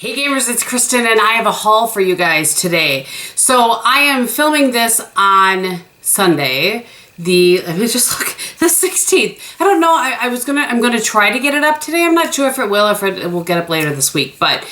Hey gamers, it's Kristin and I have a haul for you guys today. So I am filming this on Sunday, let me just look, the 16th. I don't know, I'm gonna try to get it up today. I'm not sure if it will, if it will get up later this week, but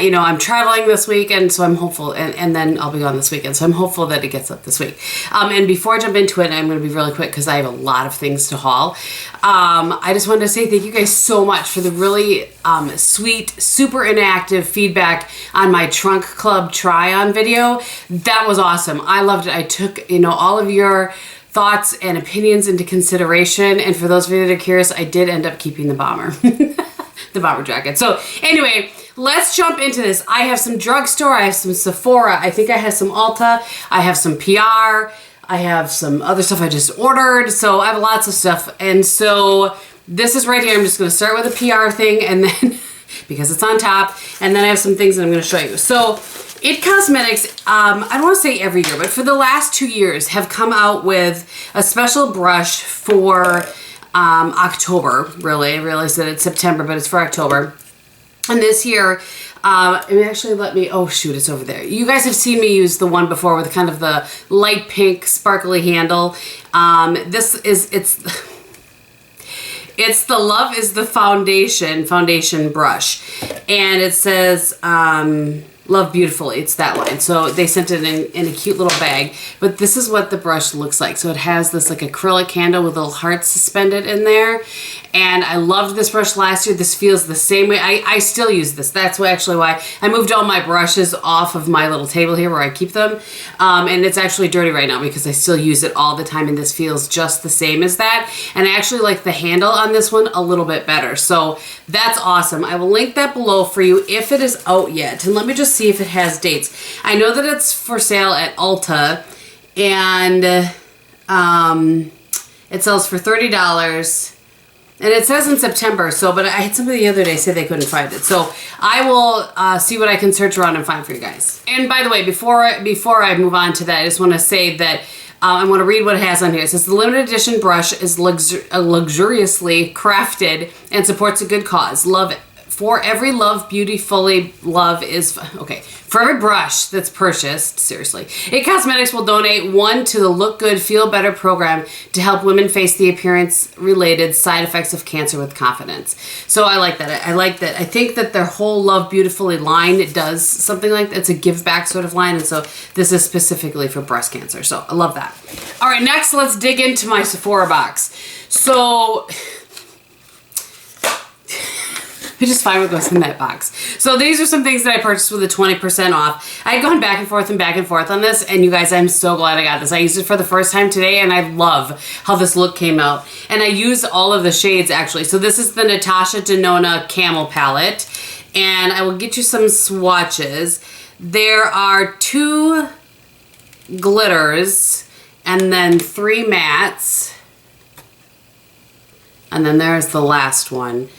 you know, I'm traveling this weekend, so I'm hopeful, and then I'll be gone this weekend, so I'm hopeful that it gets up this week. And before I jump into it, I'm gonna be really quick because I have a lot of things to haul. I just wanted to say thank you guys so much for the really sweet, super interactive feedback on my Trunk Club try-on video. That was awesome. I loved it. I took, you know, all of your thoughts and opinions into consideration, and for those of you that are curious, I did end up keeping the bomber. The bomber jacket. So anyway, let's jump into this. I have some Drugstore, I have some Sephora, I think I have some Ulta, I have some PR, I have some other stuff I just ordered, so I have lots of stuff. And so this is right here. I'm just going to start with a PR thing, and then because it's on top, and then I have some things that I'm going to show you. So It Cosmetics, I don't want to say every year, but for the last 2 years have come out with a special brush for October, really. I realize that it's September, but it's for October. And this year, it actually let me, oh shoot, it's over there. You guys have seen me use the one before with kind of the light pink sparkly handle. It's the Love is the foundation brush. And it says, Love Beautifully, it's that line. So they sent it in a cute little bag, but this is what the brush looks like. So it has this like acrylic handle with little hearts suspended in there. And I loved this brush last year. This feels the same way. I still use this. That's actually why I moved all my brushes off of my little table here where I keep them. And it's actually dirty right now because I still use it all the time, and this feels just the same as that. And I actually like the handle on this one a little bit better. So that's awesome. I will link that below for you if it is out yet. And let me just see if it has dates. I know that it's for sale at Ulta, and it sells for $30. And it says in September, so, but I had somebody the other day say they couldn't find it. So I will see what I can search around and find for you guys. And by the way, before I move on to that, I just want to say that I want to read what it has on here. It says, the limited edition brush is luxuriously crafted and supports a good cause. Love it. For every love, beautifully love is, okay, for every brush that's purchased, seriously, It Cosmetics will donate one to the Look Good, Feel Better program to help women face the appearance-related side effects of cancer with confidence. So I like that. I like that. I think that their whole Love Beautifully line, it does something like that. It's a give back sort of line, and so this is specifically for breast cancer. So I love that. All right, next let's dig into my Sephora box. So I just find what goes in that box. So these are some things that I purchased with a 20% off. I had gone back and forth on this, and you guys, I'm so glad I got this. I used it for the first time today, and I love how this look came out. And I used all of the shades, actually. So this is the Natasha Denona Camel Palette, and I will get you some swatches. There are 2 glitters, and then 3 mattes, and then there's the last one.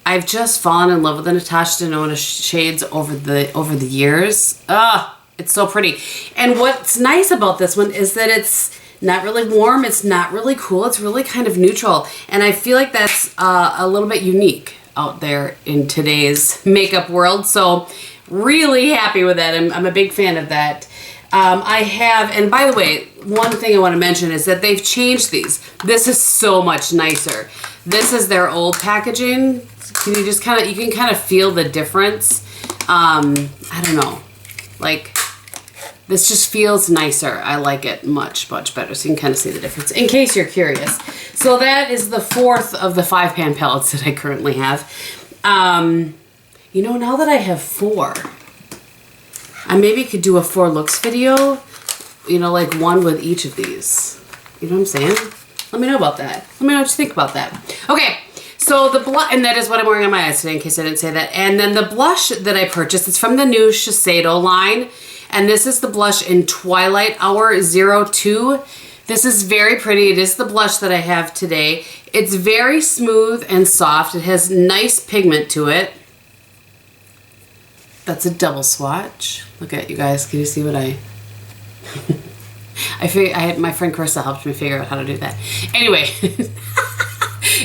I've just fallen in love with the Natasha Denona shades over the years. It's so pretty. And what's nice about this one is that it's not really warm, it's not really cool, it's really kind of neutral. And I feel like that's a little bit unique out there in today's makeup world. So really happy with that. I'm a big fan of that. I have, and by the way, one thing I want to mention is that they've changed these. This is so much nicer. This is their old packaging. Can you just you can kind of feel the difference. I don't know, like this just feels nicer. I like it much better, so you can kind of see the difference in case you're curious. So that is the 4th of the 5 pan palettes that I currently have. You know, now that I have 4, I maybe could do a 4 looks video, you know, like one with each of these. You know what I'm saying? Let me know about that. Let me know what you think about that. Okay. So the blush, and that is what I'm wearing on my eyes today in case I didn't say that. And then the blush that I purchased, it's from the new Shiseido line. And this is the blush in Twilight Hour 02. This is very pretty. It is the blush that I have today. It's very smooth and soft. It has nice pigment to it. That's a double swatch. Look at you guys. Can you see what I my friend Carissa helped me figure out how to do that. Anyway.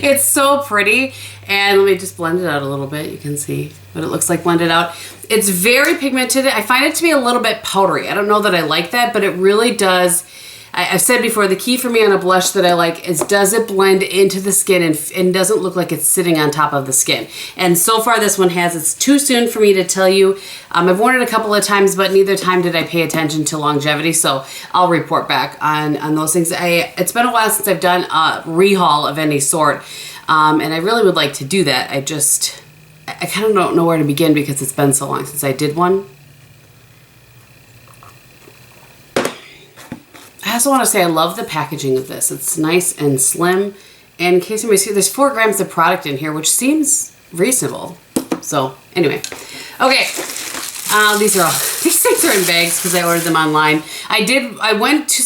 It's so pretty. And let me just blend it out a little bit. You can see what it looks like blended out. It's very pigmented. I find it to be a little bit powdery. I don't know that I like that, but it really does. I've said before, the key for me on a blush that I like is, does it blend into the skin and doesn't look like it's sitting on top of the skin. And so far this one has. It's too soon for me to tell you. I've worn it a couple of times, but neither time did I pay attention to longevity, so I'll report back on those things. It's been a while since I've done a rehaul of any sort, and I really would like to do that. I kind of don't know where to begin because it's been so long since I did one. I also want to say I love the packaging of this. It's nice and slim. And in case anybody sees, there's 4 grams of product in here, which seems reasonable. So anyway, okay. These things are in bags because I ordered them online. I went to,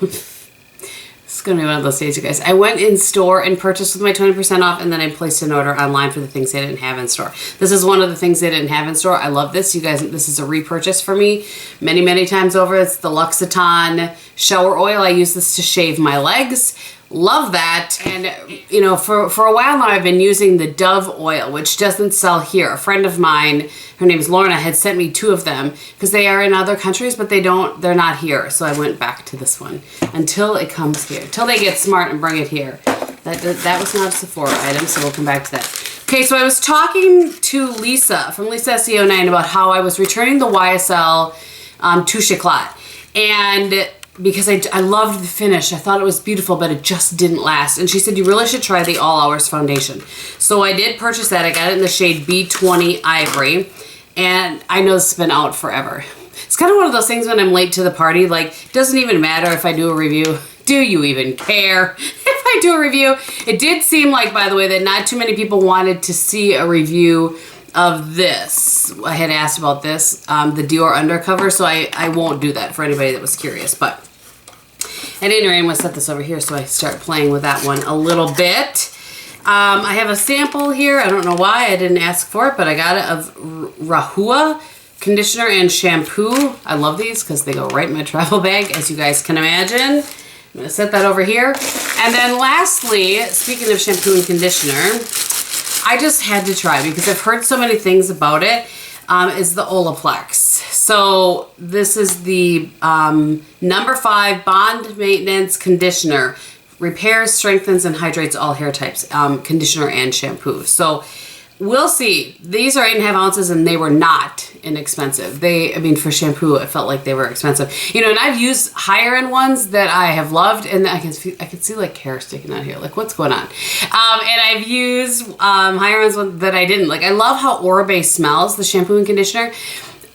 it's going to be one of those days, you guys. I went in store and purchased with my 20% off, and then I placed an order online for the things they didn't have in store. This is one of the things they didn't have in store. I love this. You guys, this is a repurchase for me many, many times over. It's the L'Occitane shower oil. I use this to shave my legs. Love that. And you know, for a while now I've been using the Dove oil, which doesn't sell here. A friend of mine, her name is Lorna, had sent me 2 of them because they are in other countries, but they're not here. So I went back to this one until it comes here, until they get smart and bring it here. That was not a Sephora item, so we'll come back to that. Okay, so I was talking to Lisa from Lisa SEO9 about how I was returning the YSL to Chiclat, and because I loved the finish. I thought it was beautiful, but it just didn't last. And she said, you really should try the All Hours foundation. So I did purchase that. I got it in the shade B20 Ivory. And I know this has been out forever. It's kind of one of those things when I'm late to the party. Like, it doesn't even matter if I do a review. Do you even care if I do a review? It did seem like, by the way, that not too many people wanted to see a review of this. I had asked about this, the Dior undercover, so I won't do that for anybody that was curious. But at any rate, I'm going to set this over here so I start playing with that one a little bit. I have a sample here. I don't know why I didn't ask for it, but I got it of Rahua conditioner and shampoo. I love these because they go right in my travel bag, as you guys can imagine. I'm going to set that over here. And then lastly, speaking of shampoo and conditioner, I just had to try because I've heard so many things about it, is the Olaplex. So this is the number 5 Bond Maintenance Conditioner. Repairs, strengthens, and hydrates all hair types. Conditioner and shampoo. So we'll see. These are 8.5 ounces and they were not inexpensive. I mean, for shampoo, it felt like they were expensive. You know, and I've used higher end ones that I have loved, and I can see like hair sticking out here. Like, what's going on? And I've used higher ends that I didn't. Like, I love how Oribe smells, the shampoo and conditioner.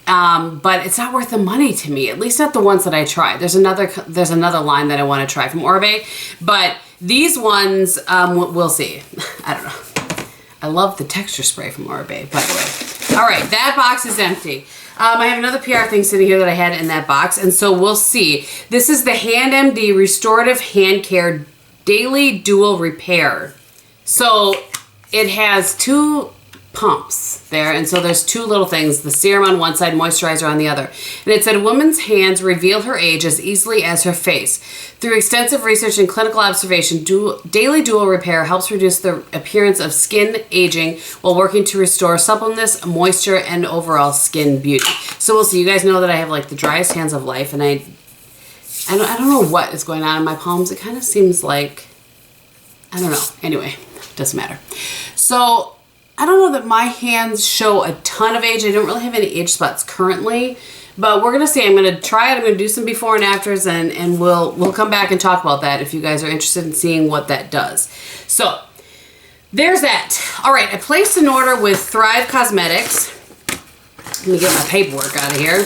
But it's not worth the money to me, at least not the ones that I tried. There's another line that I want to try from Oribe, but these ones, we'll see. I don't know. I love the texture spray from Oribe, by the way. All right, that box is empty. I have another PR thing sitting here that I had in that box, and so we'll see. This is the HandMD Restorative Hand Care Daily Dual Repair. So it has 2 pumps there, and so there's 2 little things, the serum on one side, moisturizer on the other. And it said, a woman's hands reveal her age as easily as her face. Through extensive research and clinical observation, Daily Dual Repair helps reduce the appearance of skin aging while working to restore suppleness, moisture, and overall skin beauty. So we'll see. You guys know that I have like the driest hands of life, and I don't know what is going on in my palms. It kind of seems like, I don't know. Anyway, doesn't matter. So I don't know that my hands show a ton of age. I don't really have any age spots currently, but we're going to see. I'm going to try it. I'm going to do some before and afters, and we'll come back and talk about that if you guys are interested in seeing what that does. So there's that. All right, I placed an order with Thrive Cosmetics. Let me get my paperwork out of here.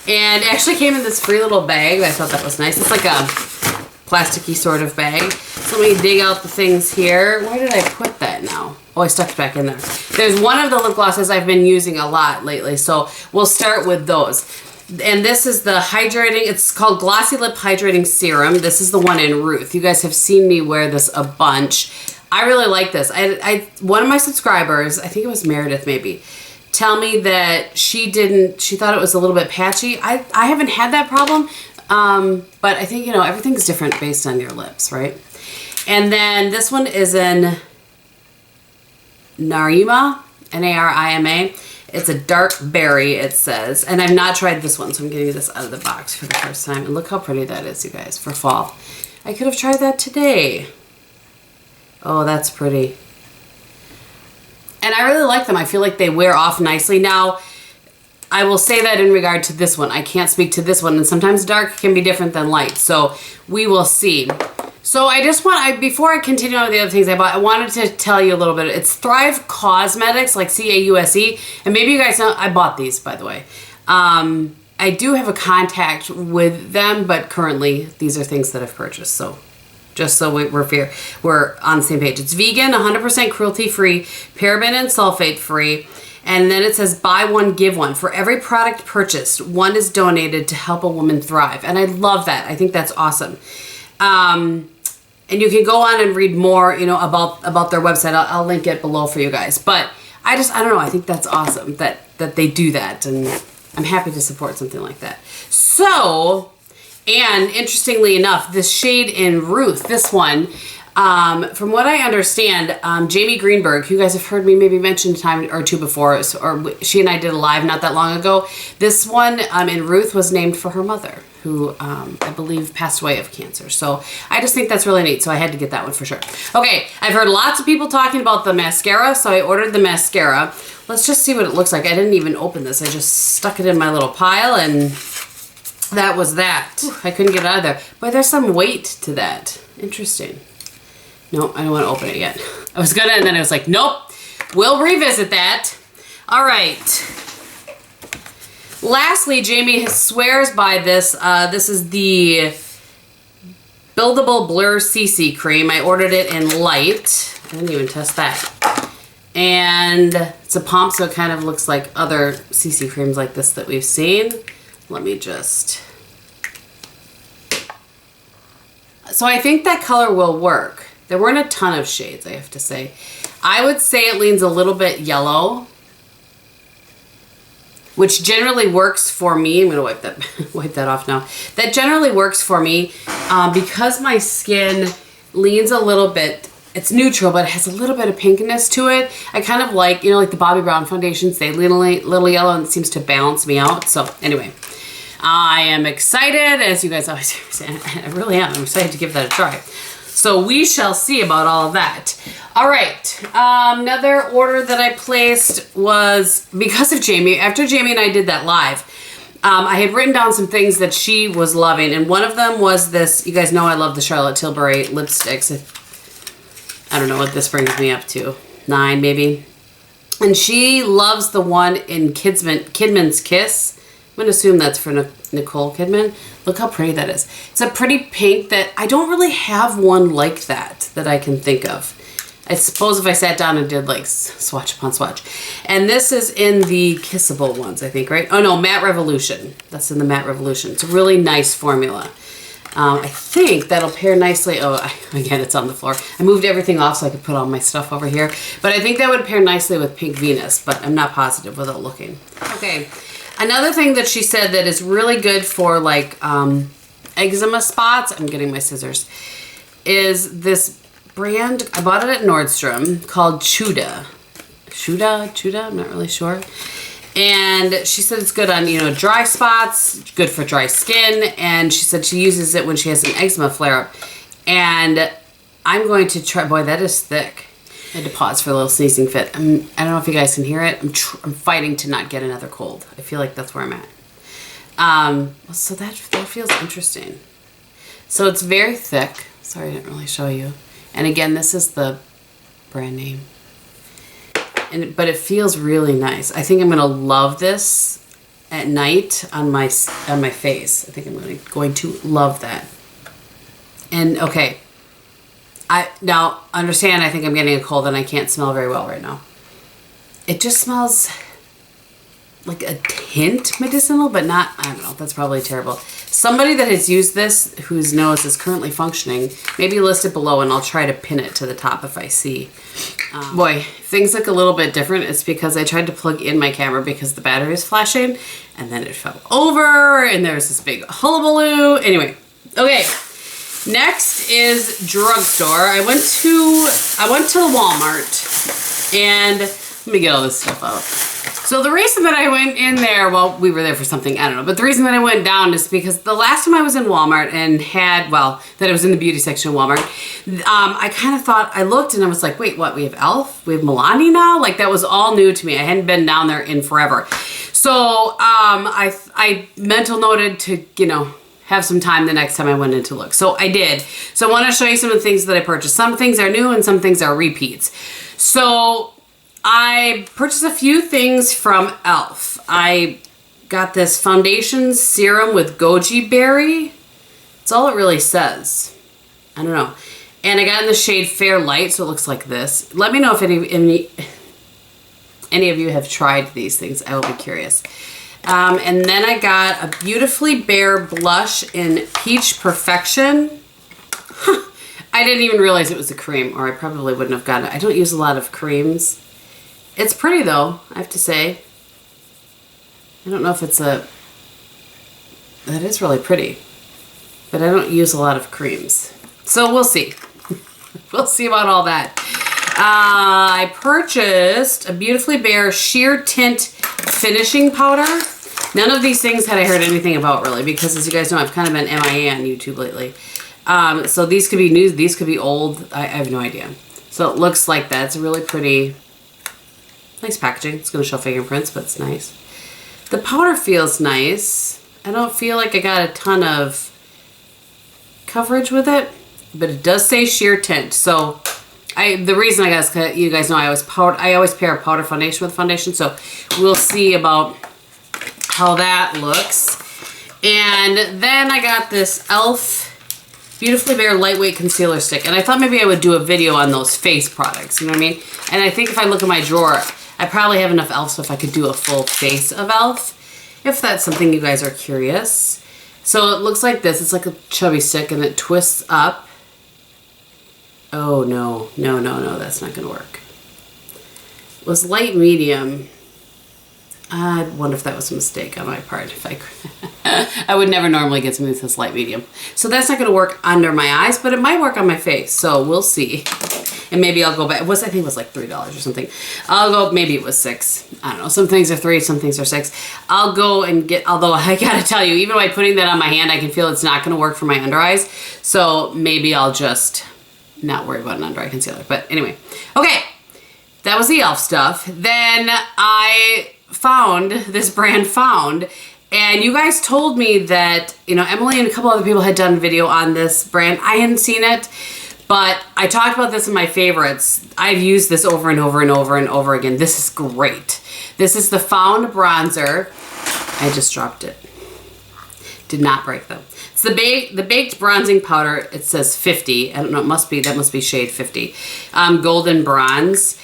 And it actually came in this free little bag. I thought that was nice. It's like a plasticky sort of bag. So let me dig out the things here. Where did I put that now? Oh, I stuck it back in there. There's one of the lip glosses I've been using a lot lately, so we'll start with those. And this is the hydrating, it's called Glossy Lip Hydrating Serum. This is the one in Ruth. You guys have seen me wear this a bunch. I really like this. One of my subscribers, I think it was Meredith maybe, tell me that she thought it was a little bit patchy. I haven't had that problem, but I think, you know, everything's different based on your lips, right? And then this one is in Narima, Narima. It's a dark berry, it says. And I've not tried this one, so I'm getting this out of the box for the first time. And look how pretty that is, you guys, for fall. I could have tried that today. Oh, that's pretty. And I really like them. I feel like they wear off nicely. Now, I will say that in regard to this one. I can't speak to this one, and sometimes dark can be different than light. So we will see. So I just want, before I continue on with the other things I bought, I wanted to tell you a little bit. It's Thrive Cosmetics, like C-A-U-S-E. And maybe you guys know, I bought these, by the way. I do have a contact with them, but currently these are things that I've purchased. So just so we're on the same page. It's vegan, 100% cruelty-free, paraben and sulfate-free. And then it says buy one, give one. For every product purchased, one is donated to help a woman thrive. And I love that. I think that's awesome. And you can go on and read more, you know, about their website. I'll link it below for you guys. But I don't know. I think that's awesome that they do that. And I'm happy to support something like that. So, and interestingly enough, this shade in Ruth, this one, from what I understand, Jamie Greenberg, who you guys have heard me maybe mention a time or two before, or she and I did a live not that long ago. This one in Ruth was named for her mother, who I believe passed away of cancer. So I just think that's really neat. So I had to get that one for sure. Okay, I've heard lots of people talking about the mascara, so I ordered the mascara. Let's just see what it looks like. I didn't even open this. I just stuck it in my little pile, and that was that. I couldn't get it out of there. But there's some weight to that. Interesting. No, I don't want to open it yet. I was gonna, and then I was like, nope, we'll revisit that. All right. Lastly, Jamie swears by this. This is the Buildable Blur CC cream. I ordered it in light. I didn't even test that. And it's a pump, so it kind of looks like other CC creams like this that we've seen. Let me just... So I think that color will work. There weren't a ton of shades, I have to say. I would say it leans a little bit yellow, which generally works for me. I'm gonna wipe that off now. That generally works for me because my skin leans a little bit. It's neutral, but it has a little bit of pinkiness to it. I kind of like, you know, like the Bobbi Brown foundations, they lean a little yellow, and it seems to balance me out. So anyway, I am excited, as you guys always say. I really am. I'm excited to give that a try. So we shall see about all of that. All right, another order that I placed was because of Jamie. After Jamie and I did that live, I had written down some things that she was loving, and one of them was this. You guys know I love the Charlotte Tilbury lipsticks. I don't know what this brings me up to, 9 maybe. And she loves the one in Kidman's Kiss. I'm gonna assume that's for Nicole Kidman. Look how pretty that is. It's a pretty pink that I don't really have one like that I can think of. I suppose if I sat down and did like swatch upon swatch. And this is in the kissable ones, I think, right? Oh no, Matte Revolution. That's in the Matte Revolution. It's a really nice formula. I think that'll pair nicely. Oh, again, it's on the floor. I moved everything off so I could put all my stuff over here. But I think that would pair nicely with Pink Venus, but I'm not positive without looking. Okay. Another thing that she said that is really good for like eczema spots, I'm getting my scissors, is this brand. I bought it at Nordstrom called Chuda. Chuda? I'm not really sure. And she said it's good on, you know, dry spots, good for dry skin. And she said she uses it when she has an eczema flare-up. And I'm going to try, boy, that is thick. I had to pause for a little sneezing fit. I don't know if you guys can hear it. I'm fighting to not get another cold. I feel like that's where I'm at. So that feels interesting. So it's very thick. Sorry, I didn't really show you. And again, this is the brand name. But it feels really nice. I think I'm gonna love this at night on my face. I think I'm going to love that. And okay. Now, understand, I think I'm getting a cold and I can't smell very well right now. It just smells like a hint medicinal, but not, I don't know, that's probably terrible. Somebody that has used this, whose nose is currently functioning, maybe list it below and I'll try to pin it to the top if I see. Boy, things look a little bit different. It's because I tried to plug in my camera because the battery is flashing and then it fell over and there's this big hullabaloo. Anyway, okay. Next is Drugstore. I went to Walmart And let me get all this stuff out. So the reason that I went in there, well, we were there for something, I don't know, but the reason that I went down is because the last time I was in Walmart and had, well, that I was in the beauty section of Walmart, I kind of thought, I looked and I was like, wait, what, we have e.l.f.? We have Milani now? Like, that was all new to me. I hadn't been down there in forever. So I mental noted to, you know, have some time the next time I went in to look. So I did. So I want to show you some of the things that I purchased. Some things are new and some things are repeats. So I purchased a few things from e.l.f. I got this foundation serum with goji berry. That's all it really says. I don't know. And I got in the shade Fair Light, so it looks like this. Let me know if any of you have tried these things. I will be curious. And then I got a Beautifully Bare blush in Peach Perfection. I didn't even realize it was a cream, or I probably wouldn't have gotten it. I don't use a lot of creams. It's pretty though, I have to say. I don't know if it's that is really pretty, but I don't use a lot of creams. So we'll see. We'll see about all that. I purchased a Beautifully Bare Sheer Tint Finishing Powder. None of these things had I heard anything about really, because as you guys know, I've kind of been MIA on YouTube lately. So these could be new, these could be old. I have no idea. So it looks like that. It's a really pretty, nice packaging. It's going to show fingerprints, but it's nice. The powder feels nice. I don't feel like I got a ton of coverage with it, but it does say sheer tint. So the reason I got is because you guys know I always pair a powder foundation with foundation. So we'll see about how that looks. And then I got this e.l.f. Beautifully Bare Lightweight Concealer Stick. And I thought maybe I would do a video on those face products, you know what I mean? And I think if I look in my drawer, I probably have enough e.l.f. so if I could do a full face of e.l.f. if that's something you guys are curious. So it looks like this. It's like a chubby stick and it twists up. Oh no, that's not gonna work. It was light medium. I wonder if that was a mistake on my part. If I would never normally get something that's light medium. So that's not gonna work under my eyes, but it might work on my face. So we'll see. And maybe I'll go back. I think it was like $3 or something. I'll go, maybe it was $6. I don't know. Some things are $3, some things are $6. I'll go and get, although I gotta tell you, even by putting that on my hand, I can feel it's not gonna work for my under eyes. So maybe I'll just not worry about an under eye concealer. But anyway, okay. That was the e.l.f. stuff. Then I found this brand Found, and you guys told me that, you know, Emily and a couple other people had done a video on this brand. I hadn't seen it, but I talked about this in my favorites. I've used this over and over and over and over again. This is great. This is the Found bronzer. I just dropped it. Did not break them. It's the baked bronzing powder. It says 50. I don't know. That must be shade 50. Golden bronze.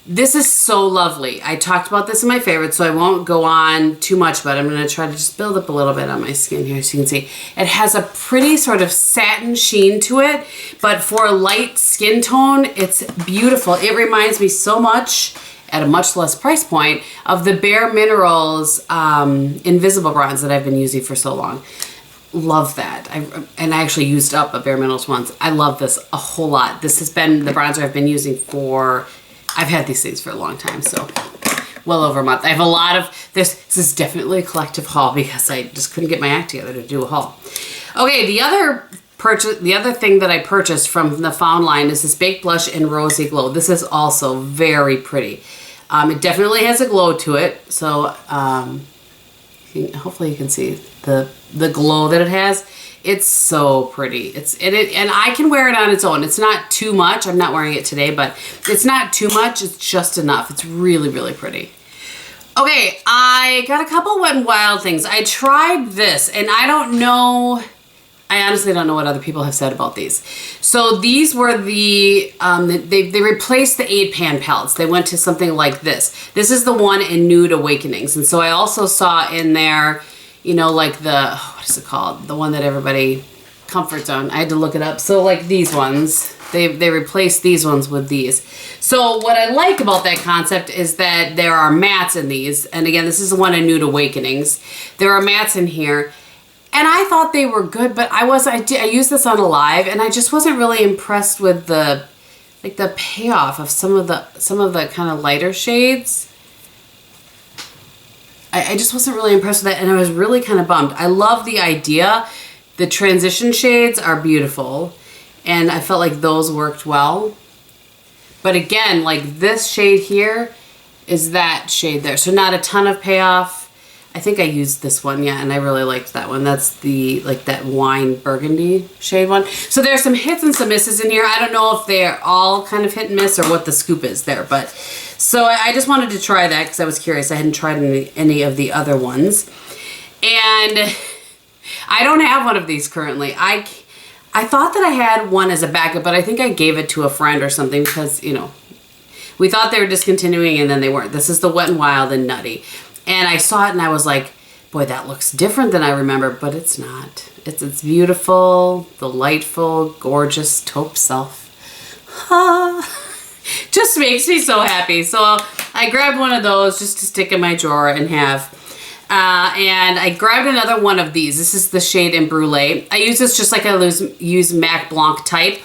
This is so lovely. I talked about this in my favorites, so I won't go on too much, but I'm going to try to just build up a little bit on my skin here so you can see. It has a pretty sort of satin sheen to it, but for a light skin tone, it's beautiful. It reminds me so much, at a much less price point, of the Bare Minerals Invisible Bronze that I've been using for so long. Love that. And I actually used up a Bare Minerals once. I love this a whole lot. This has been the bronzer I've been using for... I've had these things for a long time, so well over a month. I have a lot of this is definitely a collective haul because I just couldn't get my act together to do a haul. Okay, the other thing that I purchased from the Found line is this Baked Blush in Rosy Glow. This is also very pretty. It definitely has a glow to it, so hopefully you can see the glow that it has. It's so pretty. And I can wear it on its own. It's not too much. I'm not wearing it today, but it's not too much. It's just enough. It's really, really pretty. Okay, I got a couple Wet n Wild things. I tried this, and I don't know. I honestly don't know what other people have said about these. So these were they replaced the 8-pan palettes. They went to something like this. This is the one in Nude Awakenings, and so I also saw in there, you know, like what is it called? The one that everybody, Comfort Zone. I had to look it up. So like these ones, they replaced these ones with these. So what I like about that concept is that there are mattes in these. And again, this is the one in Nude Awakenings. There are mattes in here. And I thought they were good, but I used this on a live and I just wasn't really impressed with the like the payoff of some of the kind of lighter shades. I just wasn't really impressed with that, and I was really kind of bummed. I love the idea. The transition shades are beautiful, and I felt like those worked well. But again, like this shade here is that shade there. So not a ton of payoff. I think I used this one, yeah, and I really liked that one. That's the, like that wine burgundy shade one. So there's some hits and some misses in here. I don't know if they're all kind of hit and miss or what the scoop is there, but so I just wanted to try that because I was curious. I hadn't tried any of the other ones. And I don't have one of these currently. I thought that I had one as a backup, but I think I gave it to a friend or something because, you know, we thought they were discontinuing and then they weren't. This is the Wet n Wild and Nutty. And I saw it and I was like, boy, that looks different than I remember, but it's not. It's beautiful, delightful, gorgeous taupe self. Just makes me so happy. So I grabbed one of those just to stick in my drawer and have. And I grabbed another one of these. This is the shade in Brulee. I use this just like I use Mac Blanc type.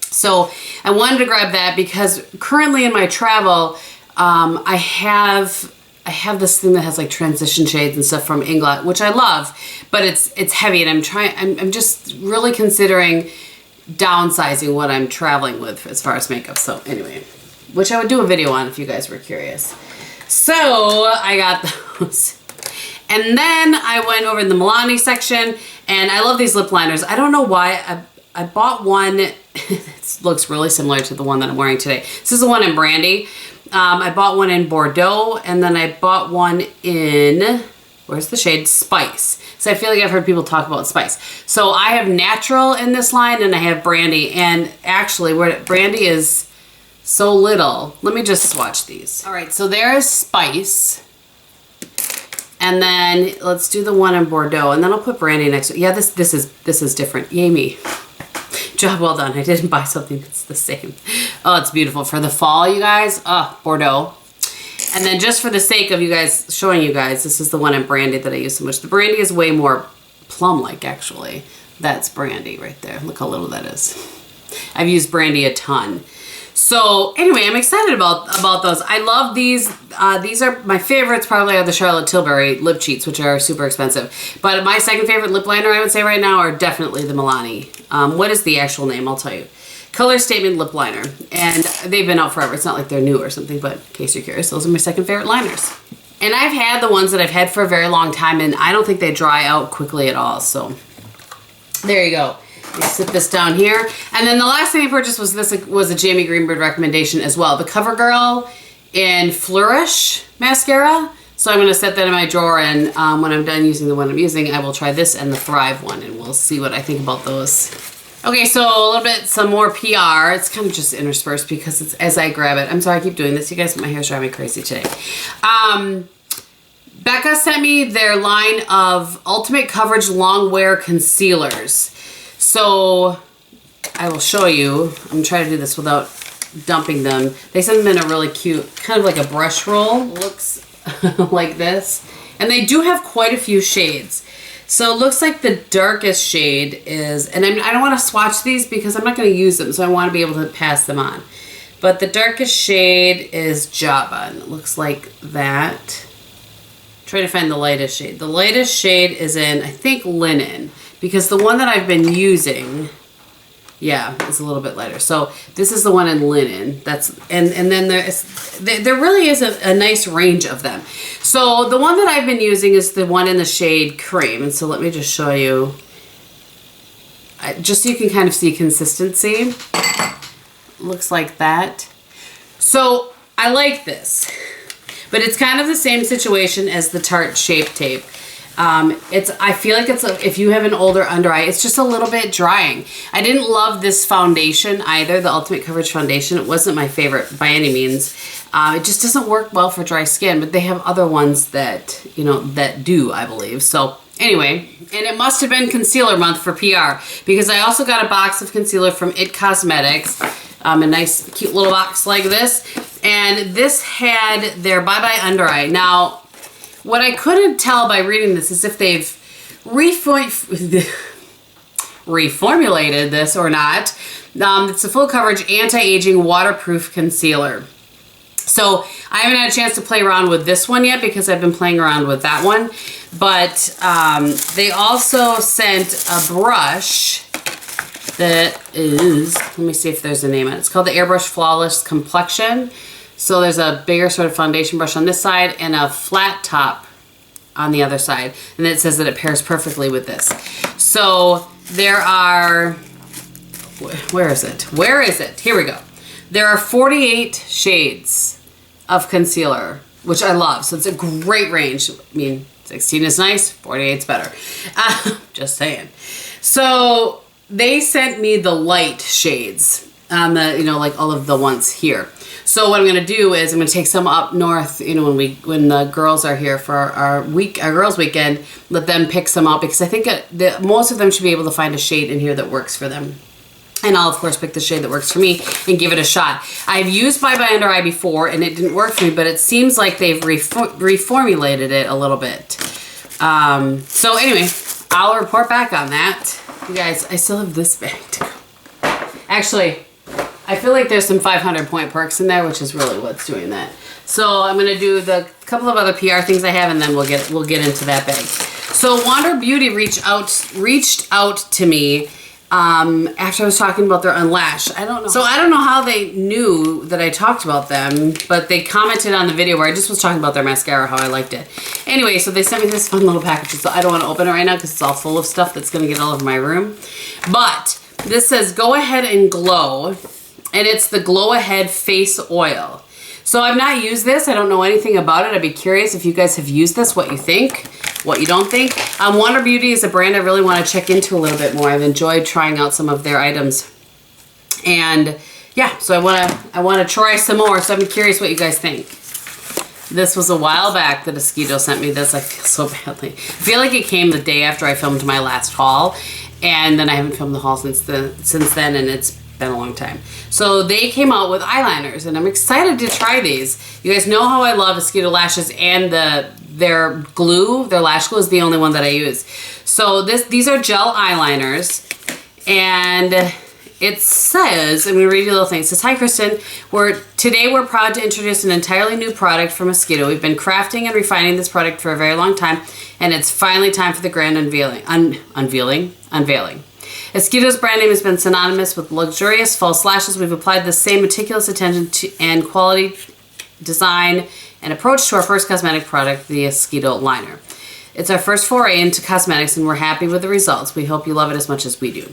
So I wanted to grab that because currently in my travel, I have this thing that has like transition shades and stuff from Inglot, which I love, but it's heavy, and I'm just really considering downsizing what I'm traveling with as far as makeup. So anyway, which I would do a video on if you guys were curious. So I got those. And then I went over in the Milani section, and I love these lip liners. I don't know why. I bought one. It looks really similar to the one that I'm wearing today. This is the one in Brandy. I bought one in Bordeaux, and then I bought one in, where's the shade? Spice. So I feel like I've heard people talk about Spice. So I have Natural in this line, and I have Brandy. And actually, where Brandy is so little, let me just swatch these. All right, so there is Spice. And then let's do the one in Bordeaux, and then I'll put Brandy next to it. Yeah, this is different. Yay me. Job well done. I didn't buy something that's the same. Oh, it's beautiful. For the fall, you guys. Oh, Bordeaux. And then just for the sake of you guys, showing you guys, this is the one in Brandy that I use so much. The Brandy is way more plum-like, actually. That's Brandy right there. Look how little that is. I've used Brandy a ton. So anyway, I'm excited about those. I love these. These are my favorites. Probably are the Charlotte Tilbury lip cheats, which are super expensive. But my second favorite lip liner, I would say right now, are definitely the Milani. What is the actual name? I'll tell you. Color Statement Lip Liner. And they've been out forever. It's not like they're new or something, but in case you're curious, those are my second favorite liners. And I've had the ones that I've had for a very long time, and I don't think they dry out quickly at all. So there you go. Sit this down here. And then the last thing I purchased was a Jamie Greenberg recommendation as well. The CoverGirl in Flourish mascara. So I'm going to set that in my drawer, and when I'm done using the one I'm using, I will try this and the Thrive one, and we'll see what I think about those. Okay, so a little bit, some more PR. It's kind of just interspersed because it's as I grab it. I'm sorry I keep doing this. You guys, my hair's driving me crazy today. Becca sent me their line of Ultimate Coverage Long Wear Concealers. So I will show you. I'm trying to do this without dumping them. They sent them in a really cute, kind of like a brush roll. Looks like this. And they do have quite a few shades. So it looks like the darkest shade is, and I don't want to swatch these because I'm not going to use them, so I want to be able to pass them on. But the darkest shade is Java, and it looks like that. Try to find the lightest shade. The lightest shade is in, I think, Linen, because the one that I've been using, yeah, it's a little bit lighter. So this is the one in Linen. And then there really is a nice range of them. So the one that I've been using is the one in the shade Cream. And so let me just show you, just so you can kind of see consistency. Looks like that. So I like this, but it's kind of the same situation as the Tarte Shape Tape. I feel like if you have an older under eye, it's just a little bit drying. I didn't love this foundation either, the Ultimate Coverage Foundation. It wasn't my favorite by any means. It just doesn't work well for dry skin, but they have other ones that, you know, that do, I believe. So anyway, and it must have been concealer month for PR, because I also got a box of concealer from IT Cosmetics, a nice cute little box like this. And this had their Bye Bye Under Eye. Now, what I couldn't tell by reading this is if they've reformulated this or not. It's a full coverage anti-aging waterproof concealer. So I haven't had a chance to play around with this one yet because I've been playing around with that one. But they also sent a brush that is, let me see if there's a name on it. It's called the Airbrush Flawless Complexion. So there's a bigger sort of foundation brush on this side and a flat top on the other side. And it says that it pairs perfectly with this. So there are, where is it? Where is it? Here we go. There are 48 shades of concealer, which I love. So it's a great range. I mean, 16 is nice, 48 is better. Just saying. So they sent me the light shades, you know, like all of the ones here. So what I'm gonna do is I'm gonna take some up north, you know, when the girls are here for our girls' weekend, let them pick some up because I think most of them should be able to find a shade in here that works for them. And I'll of course pick the shade that works for me and give it a shot. I've used Bye Bye Under Eye before and it didn't work for me, but it seems like they've reformulated it a little bit. So anyway, I'll report back on that. You guys, I still have this bag to go. Actually, I feel like there's some 500 point perks in there, which is really what's doing that. So I'm gonna do the couple of other PR things I have, and then we'll get into that bag. So Wander Beauty reached out to me after I was talking about their Unlash. I don't know. So I don't know how they knew that I talked about them, but they commented on the video where I just was talking about their mascara, how I liked it. Anyway, so they sent me this fun little package. So I don't want to open it right now because it's all full of stuff that's gonna get all over my room. But this says Go Ahead and Glow. And it's the Glow Ahead Face Oil. So I've not used this. I don't know anything about it. I'd be curious if you guys have used this, what you think, what you don't think. Wander Beauty is a brand I really want to check into a little bit more. I've enjoyed trying out some of their items. And yeah, so I want to try some more. So I'm curious what you guys think. This was a while back that Esquito sent me this. I feel so badly. I feel like it came the day after I filmed my last haul. And then I haven't filmed the haul since then, and it's been a long time. So they came out with eyeliners and I'm excited to try these. You guys know how I love Esquito lashes, and their glue, their lash glue is the only one that I use. So these are gel eyeliners, and it says, I'm gonna read you a little thing. It says, "Hi Kristin, today we're proud to introduce an entirely new product from Esquito. We've been crafting and refining this product for a very long time, and it's finally time for the grand unveiling. Esquito's brand name has been synonymous with luxurious false lashes. We've applied the same meticulous attention to and quality design and approach to our first cosmetic product, the Esquito liner. It's our first foray into cosmetics and we're happy with the results. We hope you love it as much as we do."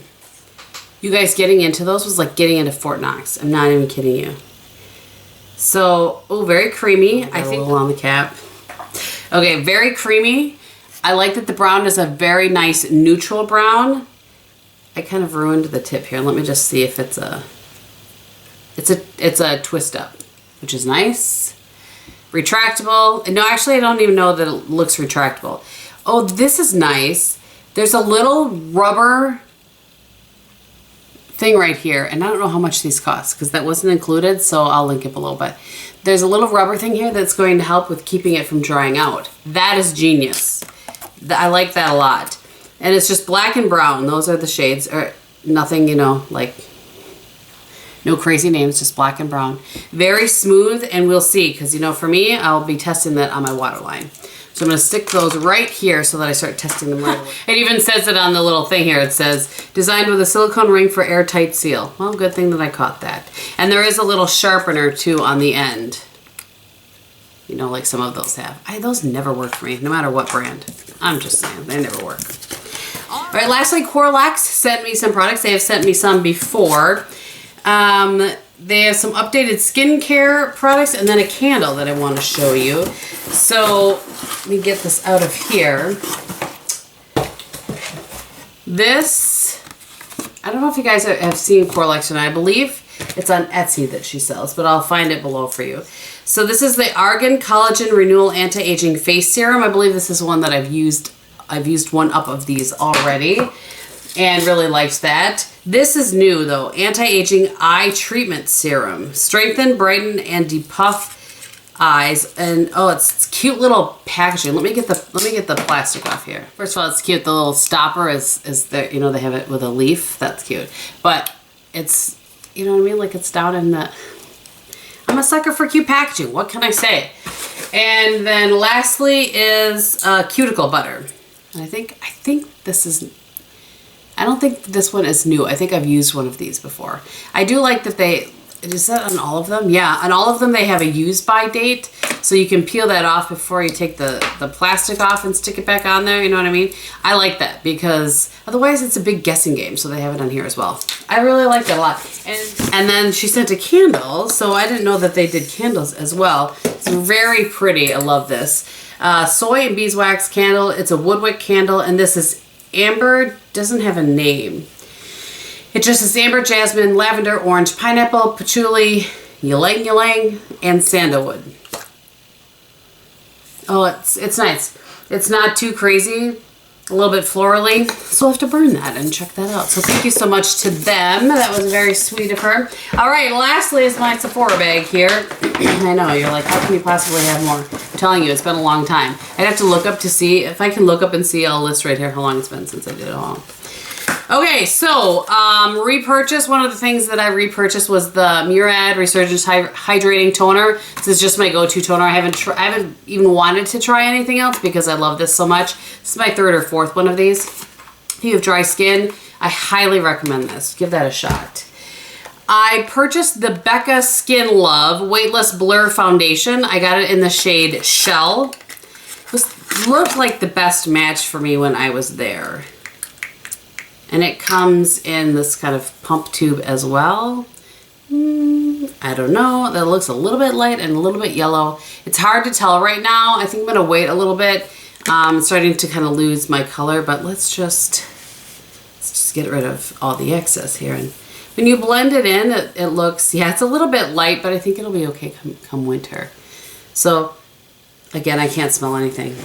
You guys, getting into those was like getting into Fort Knox. I'm not even kidding you. So, oh, very creamy. I think on the cap. Okay, very creamy. I like that the brown is a very nice neutral brown. I kind of ruined the tip here. Let me just see if it's a twist up, which is nice. Retractable. No, actually I don't even know that it looks retractable. Oh, this is nice. There's a little rubber thing right here, and I don't know how much these cost because that wasn't included, so I'll link it below, but there's a little rubber thing here that's going to help with keeping it from drying out. That is genius. I like that a lot. And it's just black and brown. Those are the shades. Or nothing, you know, like no crazy names, just black and brown. Very smooth, and we'll see. Because, you know, for me, I'll be testing that on my waterline. So I'm going to stick those right here so that I start testing them right away. It even says it on the little thing here. It says, designed with a silicone ring for airtight seal. Well, good thing that I caught that. And there is a little sharpener, too, on the end. You know, like some of those have. Those never work for me, no matter what brand. I'm just saying, they never work. All right, lastly, Corlax sent me some products. They have sent me some before. They have some updated skincare products and then a candle that I want to show you. So let me get this out of here. This, I don't know if you guys have seen Corlax, and I believe it's on Etsy that she sells, but I'll find it below for you. So this is the Argan Collagen Renewal Anti-Aging Face Serum. I believe this is one that I've used one up of these already and really liked that. This is new though, Anti-Aging Eye Treatment Serum. Strengthen, brighten, and depuff eyes, and oh, it's cute little packaging. Let me get the plastic off here. First of all, it's cute. The little stopper is there, you know, they have it with a leaf. That's cute. But it's, you know what I mean? Like, it's down in the, I'm a sucker for cute packaging. What can I say? And then lastly is cuticle butter. And I think this is, I don't think this one is new. I think I've used one of these before. I do like that is that on all of them? Yeah, on all of them they have a use by date. So you can peel that off before you take the plastic off and stick it back on there. You know what I mean? I like that because otherwise it's a big guessing game. So they have it on here as well. I really like that a lot. And then she sent a candle. So I didn't know that they did candles as well. It's very pretty. I love this. Soy and beeswax candle. It's a woodwick candle. And this is amber. Doesn't have a name. It just says amber, jasmine, lavender, orange, pineapple, patchouli, ylang ylang, and sandalwood. Oh, it's nice. It's not too crazy. A little bit florally. So I'll have to burn that and check that out. So thank you so much to them. That was very sweet of her. All right, lastly is my Sephora bag here. I know, you're like, how can you possibly have more? I'm telling you, it's been a long time. I'd have to look up to see. If I can look up and see, I'll list right here how long it's been since I did it all. Okay, so repurchase. One of the things that I repurchased was the Murad Resurgence Hydrating Toner. This is just my go-to toner. I haven't even wanted to try anything else because I love this so much. This is my third or fourth one of these. If you have dry skin, I highly recommend this. Give that a shot. I purchased the Becca Skin Love Weightless Blur Foundation. I got it in the shade Shell. This looked like the best match for me when I was there. And it comes in this kind of pump tube as well. I don't know. That looks a little bit light and a little bit yellow. It's hard to tell right now. I think I'm going to wait a little bit. It's starting to kind of lose my color, but let's just get rid of all the excess here. And when you blend it in, it looks, yeah, it's a little bit light, but I think it'll be okay come winter. So, again, I can't smell anything.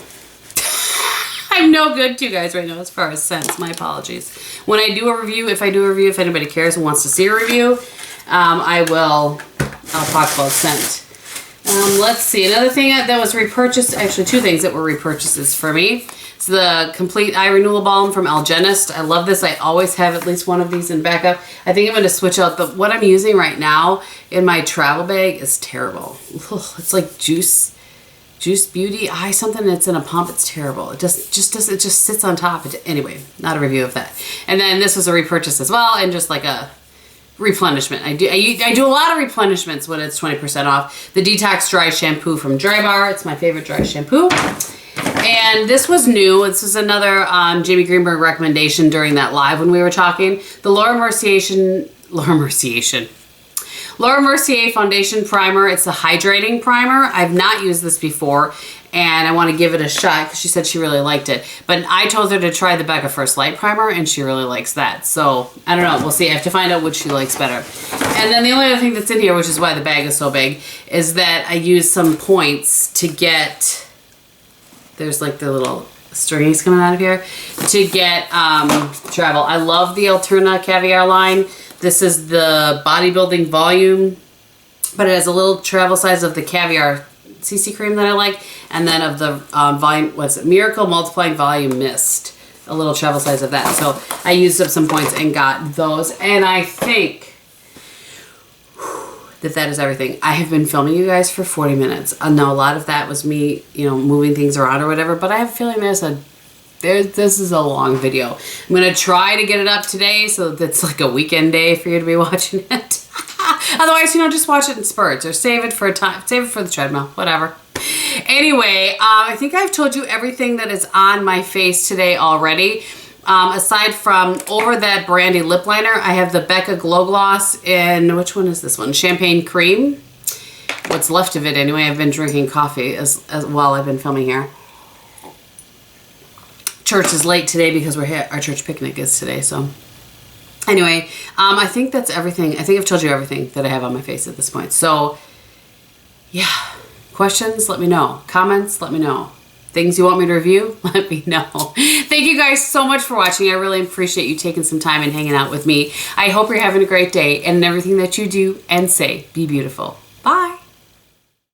I'm no good to you guys right now as far as scents. My apologies. When I do a review, if if anybody cares and wants to see a review, I'll talk about scent. Let's see. Another thing that was repurchased, actually two things that were repurchases for me. It's the Complete Eye Renewal Balm from Algenist. I love this. I always have at least one of these in backup. I think I'm going to switch out. What I'm using right now in my travel bag is terrible. Ugh, it's like Juice Beauty Eye something that's in a pump. It's terrible. It just sits on top. Anyway, not a review of that. And then this was a repurchase as well, and just like a replenishment. I do a lot of replenishments when it's 20% off. The Detox Dry Shampoo from Dry Bar. It's my favorite dry shampoo. And this was new. This was another Jamie Greenberg recommendation during that live when we were talking. The Laura Mercier Foundation Primer. It's a hydrating primer. I've not used this before, and I want to give it a shot because she said she really liked it. But I told her to try the Becca First Light Primer, and she really likes that. So, I don't know. We'll see. I have to find out which she likes better. And then the only other thing that's in here, which is why the bag is so big, is that I used some points to get... There's like the little strings coming out of here. To get travel. I love the Alterna Caviar line. This is the bodybuilding volume, but it has a little travel size of the Caviar CC cream that I like, and then of the volume, what's it, Miracle Multiplying Volume Mist, a little travel size of that. So I used up some points and got those, and I think that is everything. I have been filming you guys for 40 minutes. I know a lot of that was me, moving things around or whatever, but I have a feeling this is a long video. I'm going to try to get it up today so that it's like a weekend day for you to be watching it. Otherwise, just watch it in spurts or save it for the treadmill, whatever. Anyway, I think I've told you everything that is on my face today already. Aside from over that brandy lip liner, I have the Becca Glow Gloss in, which one is this one? Champagne Cream. What's left of it anyway. I've been drinking coffee as while I've been filming here. Church is late today because our church picnic is today, so anyway, I think that's everything. I think I've told you everything that I have on my face at this point. So yeah, questions, let me know. Comments, let me know. Things you want me to review, let me know. Thank you guys so much for watching. I really appreciate you taking some time and hanging out with me. I hope you're having a great day, and in everything that you do and say, be beautiful. Bye.